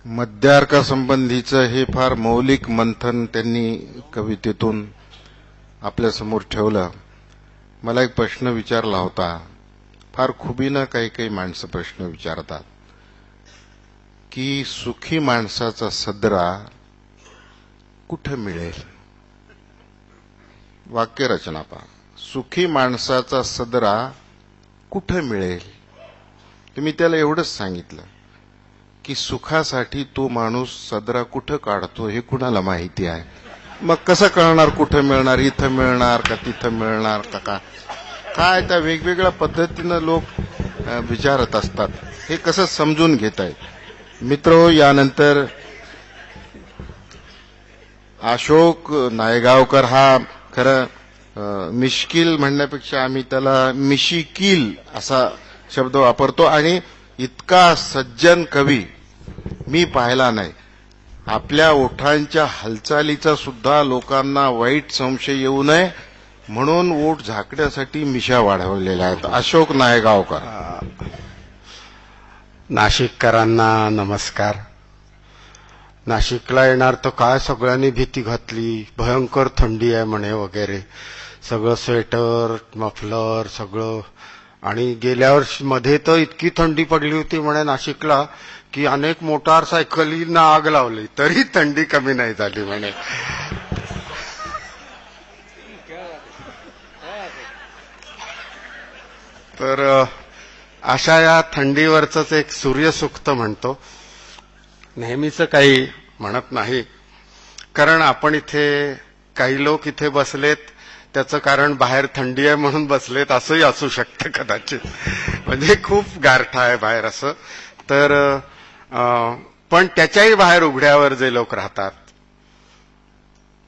मध्यार्कासंबंधीचं हे फार मौलिक मंथन त्यांनी कवितेतून आपल्यासमोर ठेवलं. मला एक प्रश्न विचारला होता. फार खुबीनं काही काही माणसं प्रश्न विचारतात की सुखी माणसाचा सदरा कुठे मिळेल. वाक्यरचना पहा. सुखी माणसाचा सदरा कुठे मिळेल. मी त्याला एवढंच सांगितलं की सुखासाठी तो माणूस सदरा कुठं काढतो हे कुणाला माहिती आहे. मग कसं कळणार कुठं मिळणार, इथं मिळणार का तिथं मिळणार का काय त्या वेगवेगळ्या पद्धतीनं लोक विचारत असतात. हे कसं समजून घेत आहेत. मित्रो, यानंतर अशोक नायगावकर हा खरं मिश्किल म्हणण्यापेक्षा आम्ही त्याला मिशिकिल असा शब्द वापरतो आणि इतका सज्जन कवी मी पाहिला नाही. आपल्या ओठांच्या हालचालीचा सुद्धा लोकांना वाईट संशय येऊ नये म्हणून ओठ झाकण्यासाठी मिशा वाढवलेल्या आहेत. अशोक नायगावकर. नाशिककरांना नमस्कार. नाशिकला येणार तर काय सगळ्यांनी भीती घातली, भयंकर थंडी आहे म्हणे वगैरे, सगळं स्वेटर मफलर सगळं. आणि गेल्या वर्षी मध्ये तर इतकी थंडी पडली होती म्हणे नाशिकला की अनेक मोटारसायकलींना आग लावली तरी थंडी कमी नाही झाली म्हणे. तर अशा या थंडीवरच एक सूर्यसुक्त म्हणतो. नेहमीच काही म्हणत नाही, कारण आपण इथे काही लोक इथे बसलेत त्याचं कारण बाहेर थंडी आहे म्हणून बसलेत असंही असू शकतं कदाचित. म्हणजे खूप गारठा आहे बाहेर असं. तर पण त्याच्याही बाहेर उघड्यावर जे लोक राहतात,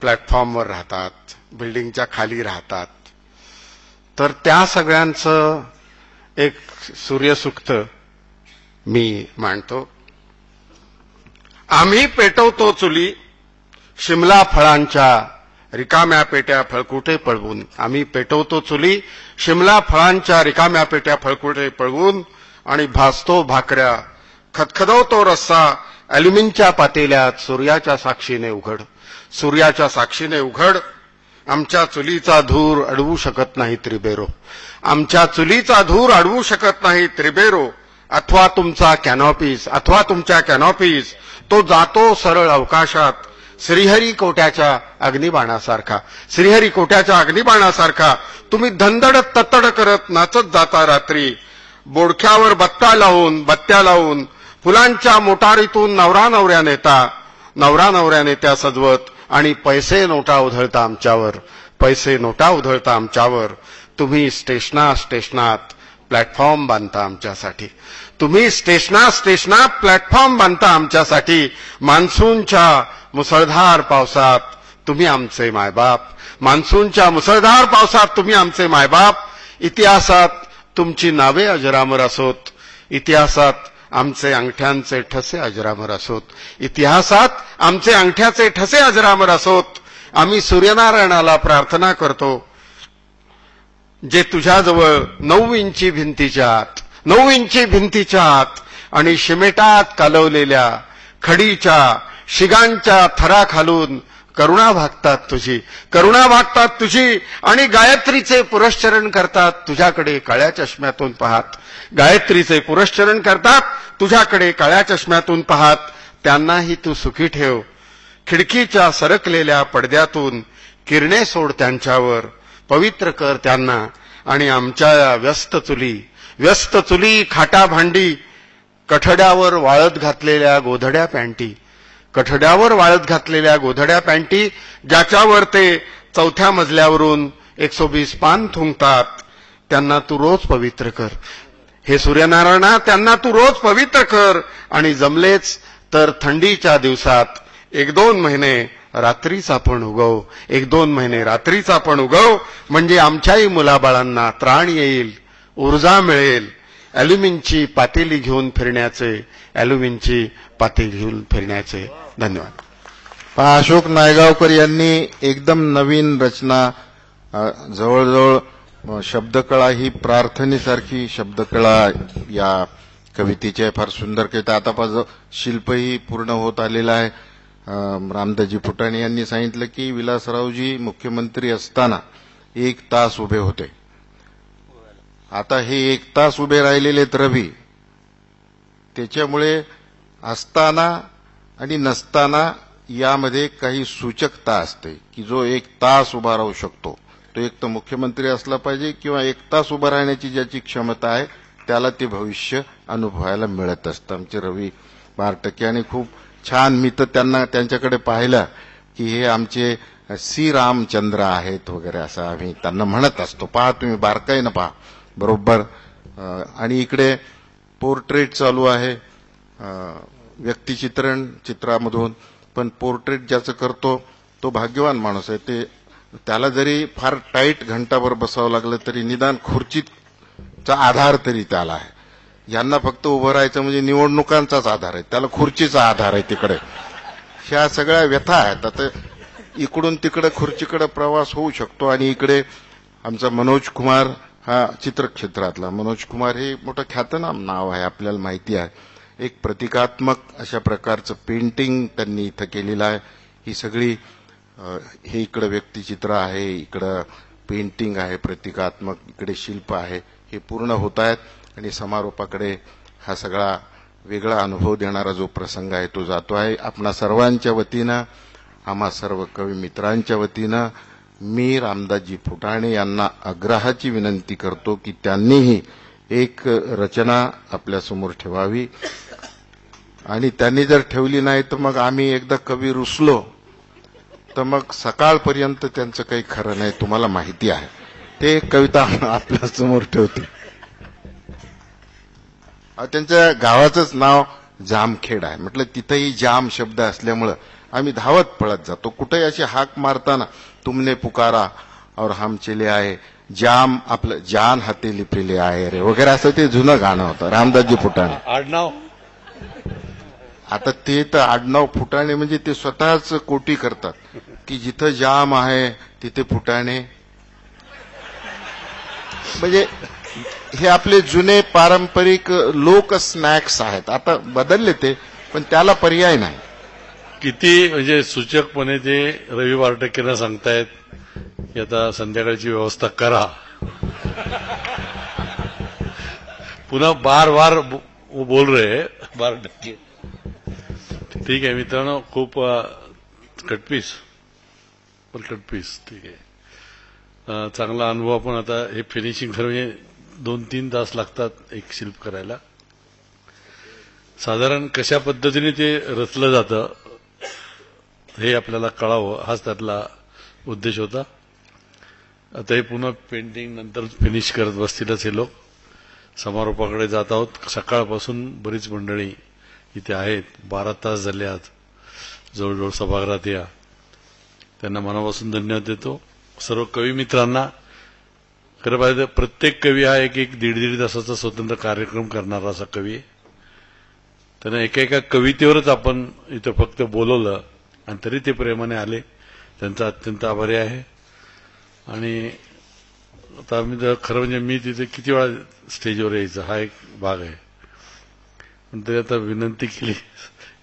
प्लॅटफॉर्मवर राहतात, बिल्डिंगच्या खाली राहतात, तर त्या सगळ्यांचं एक सूर्यसुक्त मी मांडतो. आम्ही पेटवतो चुली शिमला फळांच्या रिकाम्या पेट्या फळकुटे पळवून. आम्ही पेटवतो चुली शिमला फळांच्या रिकाम्या पेट्या फळकुटे पळवून आणि भाजतो भाकऱ्या, खदखदवतो रस्सा अॅल्युमिनच्या पातेल्यात सूर्याच्या साक्षीने उघड. सूर्याच्या साक्षीने उघड. आमच्या चुलीचा धूर अडवू शकत नाही त्रिबेरो. आमच्या चुलीचा धूर अडवू शकत नाही त्रिबेरो. अथवा तुमचा कॅनॉपीस, अथवा तुमच्या कॅनॉपीस तो जातो सरळ अवकाशात श्रीहरिकोट्याच्या अग्निबाणासारखा. श्रीहरिकोट्याच्या अग्निबाणासारखा तुम्ही धनधड तत्तड करत नाचत जाता रात्री. बोडख्यावर बत्त्या लावून फुलांच्या मोटारीतून नवरा नवऱ्या नेत्या सजवत आणि पैसे नोटा उधळता आमच्यावर. पैसे नोटा उधळता आमच्यावर. तुम्ही स्टेशनात प्लॅटफॉर्म बांधता आमच्यासाठी. तुम्ही स्टेशनात प्लॅटफॉर्म बांधता आमच्यासाठी. मान्सूनच्या मुसळधार पावसात तुम्ही आमचे मायबाप. मान्सूनच्या मुसळधार पावसात तुम्ही आमचे मायबाप. इतिहासात तुमची नावे अजरामर असोत. इतिहासात आमचे अंगठ्यांचे ठसे अजरामर असोत. इतिहासात आमचे अंगठ्याचे ठसे अजरामर असोत. आम्ही सूर्यनारायणाला प्रार्थना करतो जे तुझ्याजवळ 9 इंची भिंतीच्या आत आणि शिमेटात कालवलेल्या खडीच्या शिगांच्या थरा खालून करुणा भागतात तुझी आणि गायत्रीचे पुरस्चरण करतात तुझ्याकडे काळ्या चष्म्यातून पाहत. गायत्रीचे पुरस्चरण करतात तुझ्याकडे काळ्या चष्म्यातून पाहत. त्यांनाही तू सुखी ठेव. खिडकीच्या सरकलेल्या पडद्यातून किरणे सोड त्यांच्यावर. पवित्र कर त्यांना. आणि आमच्या व्यस्त चुली खाटा भांडी, कठड्यावर वाळत घातलेल्या गोधड्या पॅन्टी ज्याच्यावर ते 4थ्या मजल्यावरून 120 पान थुंकतात, त्यांना तू रोज पवित्र कर. हे सूर्यनारायणा, त्यांना तू रोज पवित्र कर. आणि जमलेच तर थंडीच्या दिवसात 1-2 महिने रात्रीच आपण उगव. 1-2 महिने रात्रीच आपण उगव. म्हणजे आमच्याही मुलाबाळांना त्राण येईल, ऊर्जा मिळेल. अॅल्युमिनची पातेली घेऊन फिरण्याचे. धन्यवाद. अशोक नायगावकर यांनी एकदम नवीन रचना, जवळजवळ शब्दकळा ही प्रार्थनेसारखी शब्दकळा या कवितेची आहे, फार सुंदर कविता. आता शिल्पही पूर्ण होत आलेलं आहे. रामदासजी फुटाणे यांनी सांगितलं की विलासरावजी मुख्यमंत्री असताना 1 तास उभे होते. आता हे 1 तास उभे राहिलेले रवी, त्याच्यामुळे असताना आणि नसताना यामध्ये काही सूचकता असते की जो 1 तास उभा राहू शकतो तो एक तर मुख्यमंत्री असला पाहिजे किंवा 1 तास उभा राहण्याची ज्याची क्षमता आहे त्याला ते भविष्य अनुभवायला मिळत असतं. आमचे रवी बारटके आणि खूप छान, मी तर त्यांच्याकडे पाहिलं की हे आमचे सी रामचंद्र आहेत वगैरे असं आम्ही त्यांना म्हणत असतो. पहा तुम्ही बारकाईनं पहा बरोबर. आणि इकडे पोर्ट्रेट चालू आहे, व्यक्तिचित्रण चित्रामधून, पण पोर्ट्रेट ज्याचं करतो तो भाग्यवान माणूस आहे. त्याला जरी फार टाईट घंटाभर बसावं लागलं तरी निदान खुर्चीचा आधार तरी त्याला आहे. यांना फक्त उभं राहायचं म्हणजे निवडणुकांचाच आधार आहे, त्याला खुर्चीचा आधार आहे. तिकडे ह्या सगळ्या व्यथा आहेत. आता इकडून तिकडे खुर्चीकडे प्रवास होऊ शकतो. आणि इकडे आमचा मनोज कुमार, हा चित्रक्षेत्रातला मनोज कुमार हे मोठं ख्यातनाम नाव आहे, आपल्याला माहिती आहे. एक प्रतिकात्मक अशा प्रकारचं पेंटिंग त्यांनी इथं केलेलं आहे. ही सगळी हे इकडे व्यक्तिचित्र आहे, इकडं पेंटिंग आहे प्रतिकात्मक, इकडे शिल्प आहे. हे पूर्ण होत आहेत आणि समारोपाकडे हा सगळा वेगळा अनुभव देणारा जो प्रसंग आहे तो जातो आहे. आपणा सर्वांच्या वतीनं, आम्हा सर्व कवी मित्रांच्या वतीनं मी रामदासजी फुटाणे यांना आग्रहाची विनंती करतो की त्यांनीही एक रचना आपल्यासमोर ठेवावी. आणि त्यांनी जर ठेवली नाही तर मग आम्ही एकदा कवी रुसलो तर मग सकाळपर्यंत त्यांचं काही खरं नाही, तुम्हाला माहिती आहे. ते कविता आपल्यासमोर ठेवते. त्यांच्या गावाचंच नाव जामखेड आहे. म्हटलं तिथंही जाम शब्द असल्यामुळं आम्ही धावत पळत जातो. कुठेही अशी हाक मारताना तुमने पुकारा और हम चले आए, जाम आपलं जान हतेली पिले आहे रे वगैरे असं ते जुनं गाणं होतं रामदासजी फुटाणे. आडनाव आता ते तर आडनाव फुटाणे म्हणजे ते स्वतःच कोटी करतात की जिथं जाम आहे तिथे फुटाणे. म्हणजे हे आपले जुने पारंपरिक लोक स्नॅक्स आहेत. आता बदलले ते, पण त्याला पर्याय नाही. किती म्हणजे सूचकपणे ते रवी बारटकेंना सांगतायत की आता संध्याकाळची व्यवस्था करा. पुन्हा बार बोल रहे बारटके. ठीक आहे मित्रांनो, खूप कटपीस ठीक आहे. चांगला अनुभव. आपण आता हे फिनिशिंग खरं म्हणजे 2-3 तास लागतात एक शिल्प करायला. साधारण कशा पद्धतीने ते रचलं जातं हे आपल्याला कळावं, हाच त्यातला उद्देश होता. आता हे पुन्हा पेंटिंग नंतर फिनिश करत बसतीलच हे लोक. समारोपाकडे जात आहोत. सकाळपासून बरीच मंडळी इथे आहेत. 12 तास झाले आज जवळजवळ सभागृहात या. त्यांना मनापासून धन्यवाद देतो. सर्व कवी मित्रांना. खरं पाहिजे प्रत्येक कवी हा एक 1-1.5 तासाचा स्वतंत्र कार्यक्रम करणारा असा कवी आहे. त्यांना एका कवितेवरच आपण इथं फक्त बोलवलं आणि तरी ते प्रेमाने आले. त्यांचा अत्यंत आभारी आहे. आणि आता मी खरं म्हणजे मी तिथे किती वेळा स्टेजवर यायचं हा एक भाग आहे. पण तरी आता विनंती केली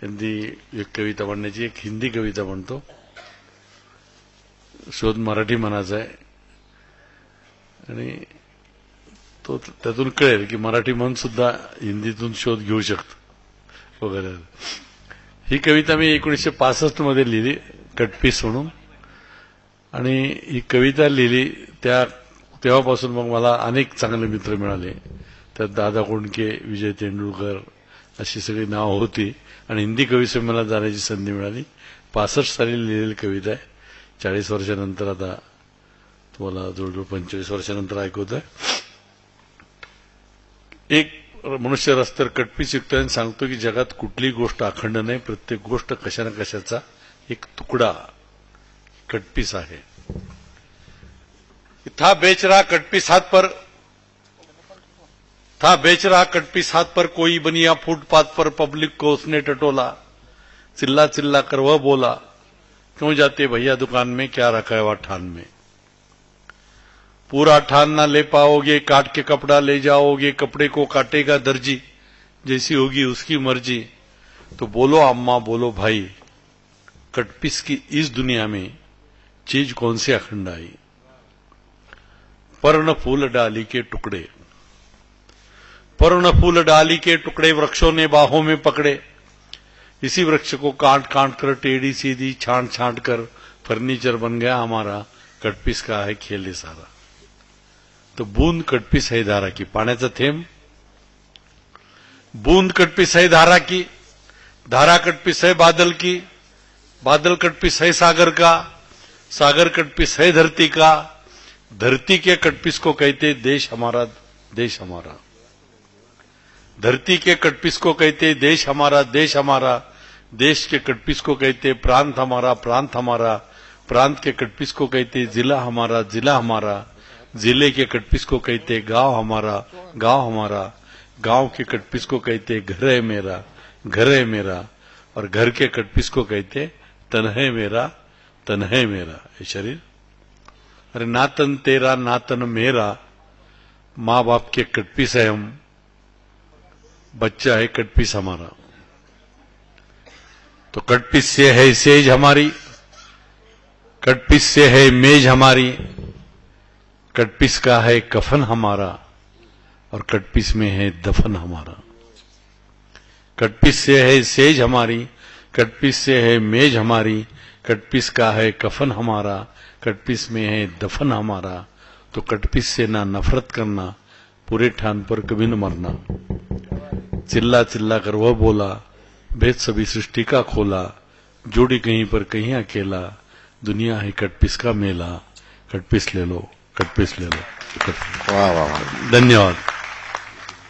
यांनी एक कविता म्हणण्याची. एक हिंदी कविता म्हणतो. शोध मराठी मनाचा आहे आणि तो त्यातून कळेल की मराठी मन सुद्धा हिंदीतून शोध घेऊ शकतो वगैरे. ही कविता मी 1965 मध्ये लिहिली कटपीस म्हणून. आणि ही कविता लिहिली तेव्हापासून मग मला अनेक चांगले मित्र मिळाले. त्यात दादा कोंडके, विजय तेंडुलकर अशी सगळी नावं होती. आणि हिंदी कवी संमेलनात जाण्याची संधी मिळाली. 65 साली लिहिलेली कविता आहे. 40 वर्षानंतर आता तुम्हाला जवळजवळ 25 वर्षानंतर ऐकवत आहे. एक मनुष्य रस्त्यावर कटपीस युक्ताने सांगतो की जगात कुठलीही गोष्ट अखंड नाही. प्रत्येक गोष्ट कशा ना कशाचा एक तुकडा कटपीस आहे. था बेच रहा कटपीस हाथ पर कोई बनिया फुटपाथ पर पब्लिक को उसने टटोला. चिल्ला चिल्ला कर वह बोला, क्यों जाते भैया दुकान में, क्या रखा है वह ठान में. पूरा ठान ना ले पाओगे, काट के कपड़ा ले जाओगे, कपड़े को काटेगा दर्जी. जैसी होगी उसकी मर्जी, तो बोलो अम्मा बोलो भाई, कटपीस की इस दुनिया में चीज कौन सी अखंड आई। पर्ण फूल डाली के टुकड़े, पर्ण फूल डाली के टुकड़े वृक्षों ने बाहों में पकड़े। इसी वृक्ष को काट काट कर टेढ़ी सीधी छांट छांट कर फर्नीचर बन गया हमारा। कटपीस का है खेल ये सारा। तो बूंद कटपीस है धारा की, पाण्याचा थेंब बूंद कटपीस है धारा की, धारा कटपीस है बादल की, बादल कटपीस है सागर का, सागर कटपीस है धरती का, धरती के कटपीस को कहते देश हमारा, देश हमारा। धरती के कटपीस को कहते देश हमारा, देश हमारा। देश के कटपीस को कहते प्रांत हमारा, प्रांत हमारा। प्रांत के कटपीस को कहते जिला हमारा, जिला हमारा। जिले के कटपीस को कहते गांव हमारा, गांव हमारा। गांव के कटपीस को कहते घर है मेरा, घर है मेरा। और घर के कटपीस को कहते तन है मेरा, तन है मेरा। ये शरीर, अरे ना तन तेरा ना तन मेरा, माँ बाप के कटपीस है हम, बच्चा है कटपीस हमारा। तो कटपीस से है सेज हमारी, कटपीस से है मेज हमारी, कटपीस का है कफन हमारा, और कटपीस में है दफन हमारा। कटपीस से है सेज हमारी, कटपीस से है मेज हमारी, कटपीस का है कफन हमारा, कटपीस में है दफन हमारा। तो कटपीस से ना नफरत करना, पूरे ठान पर कभी न मरना। चिल्ला चिल्ला कर वह बोला, भेद सभी सृष्टि का खोला, जोड़ी कहीं पर कहीं अकेला, दुनिया है कटपीस का मेला। कटपीस ले लो, कटपीस ले लो। वाह वाह वाह। धन्यवाद।